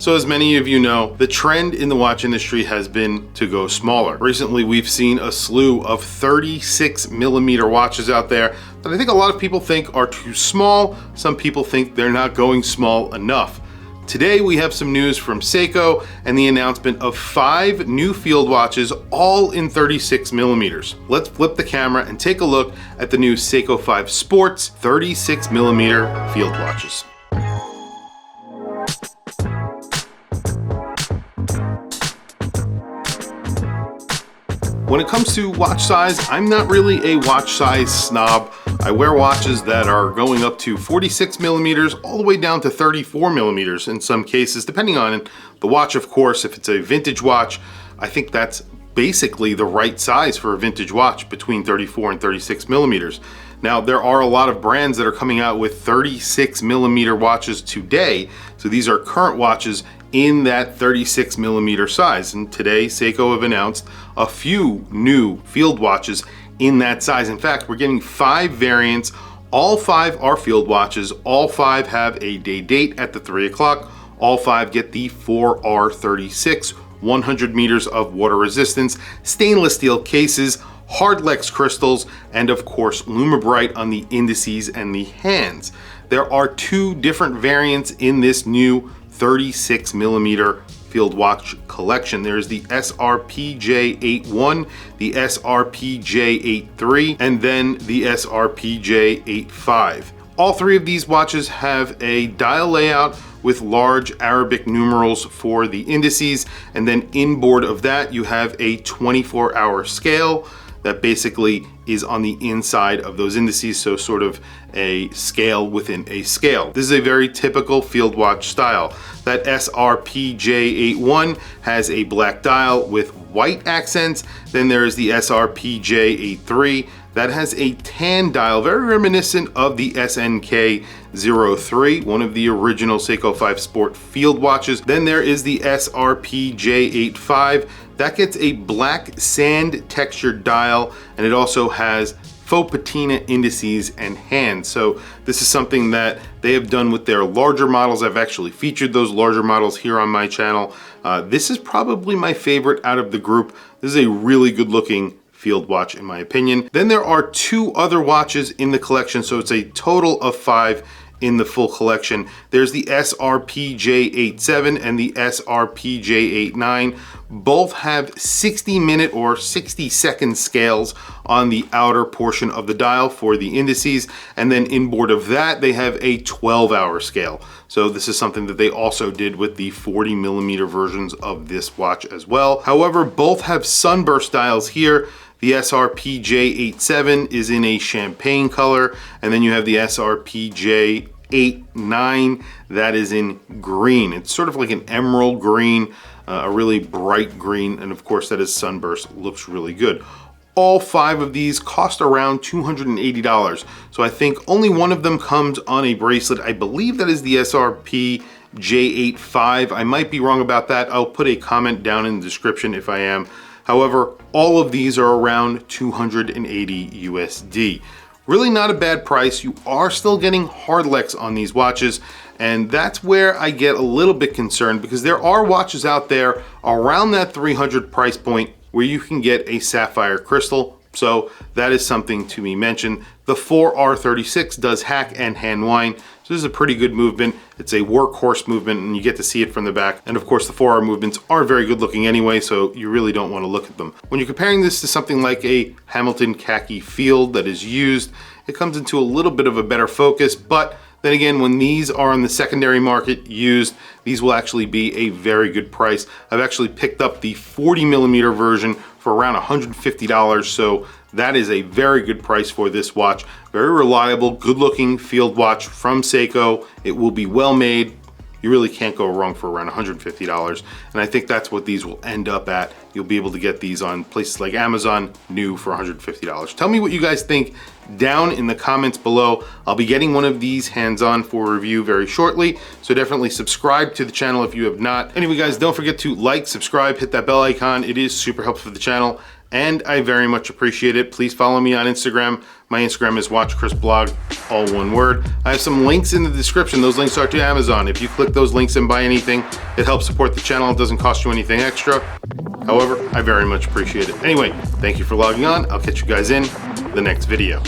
So as many of you know, the trend in the watch industry has been to go smaller. Recently, we've seen a slew of 36mm watches out there that I think a lot of people think are too small. Some people think they're not going small enough. Today, we have some news from Seiko and the announcement of 5 new field watches, all in 36mm. Let's flip the camera and take a look at the new Seiko 5 Sports 36mm field watches. When it comes to watch size, I'm not really a watch size snob. I wear watches that are going up to 46mm all the way down to 34mm in some cases, depending on the watch, of course. If it's a vintage watch, I think that's basically the right size for a vintage watch, between 34 and 36mm. Now, there are a lot of brands that are coming out with 36mm watches today. So these are current watches in that 36mm size. And today, Seiko have announced a few new field watches in that size. In fact, we're getting 5 variants. All 5 are field watches. All 5 have a day date at the 3 o'clock. All 5 get the 4R36, 100 meters of water resistance, stainless steel cases, hardlex crystals, and of course, LumiBrite on the indices and the hands. There are 2 different variants in this new 36mm field watch collection. There's the SRPJ81, the SRPJ83, and then the SRPJ85. All 3 of these watches have a dial layout with large Arabic numerals for the indices, and then inboard of that you have a 24-hour scale that basically is on the inside of those indices, so sort of a scale within a scale. This is a very typical field watch style. That SRPJ81 has a black dial with white accents. Then there is the SRPJ83 that has a tan dial, very reminiscent of the SNK03, one of the original Seiko 5 Sport field watches. Then there is the SRPJ85 that gets a black sand textured dial, and it also has faux patina indices and hands. So this is something that they have done with their larger models. I've actually featured those larger models here on my channel. This is probably my favorite out of the group. This is a really good looking field watch in my opinion. Then there are 2 other watches in the collection, so it's a total of 5 in the full collection. There's the SRPJ87 and the SRPJ89. Both have 60-minute or 60-second scales on the outer portion of the dial for the indices, and then inboard of that they have a 12-hour scale. So this is something that they also did with the 40mm versions of this watch as well. However, both have Sunburst dials here. The SRPJ87 is in a champagne color, and then you have the SRPJ89 that is in green. It's sort of like an emerald green, a really bright green, and of course that is Sunburst. Looks really good. All 5 of these cost around $280. So I think only one of them comes on a bracelet. I believe that is the SRPJ85. I might be wrong about that. I'll put a comment down in the description if I am. However, all of these are around 280 USD. Really not a bad price. You are still getting hardlex on these watches, and that's where I get a little bit concerned, because there are watches out there around that 300 price point where you can get a sapphire crystal. So that is something to be mentioned. The 4R36 does hack and hand wind, so this is a pretty good movement. It's a workhorse movement, and you get to see it from the back. And of course, the 4R movements are very good looking anyway, so you really don't want to look at them. When you're comparing this to something like a Hamilton khaki field that is used, it comes into a little bit of a better focus. But then again, when these are on the secondary market used, these will actually be a very good price. I've actually picked up the 40mm version for around $150, so that is a very good price for this watch. Very reliable, good looking field watch from Seiko. It will be well made. You really can't go wrong for around $150. And I think that's what these will end up at. You'll be able to get these on places like Amazon new for $150. Tell me what you guys think down in the comments below. I'll be getting one of these hands-on for review very shortly, so definitely subscribe to the channel if you have not. Anyway guys, don't forget to like, subscribe, hit that bell icon. It is super helpful for the channel, and I very much appreciate it. Please follow me on Instagram. My Instagram is WatchChrisBlog, all one word. I have some links in the description. Those links are to Amazon. If you click those links and buy anything, it helps support the channel. It doesn't cost you anything extra. However, I very much appreciate it. Anyway, thank you for logging on. I'll catch you guys in the next video.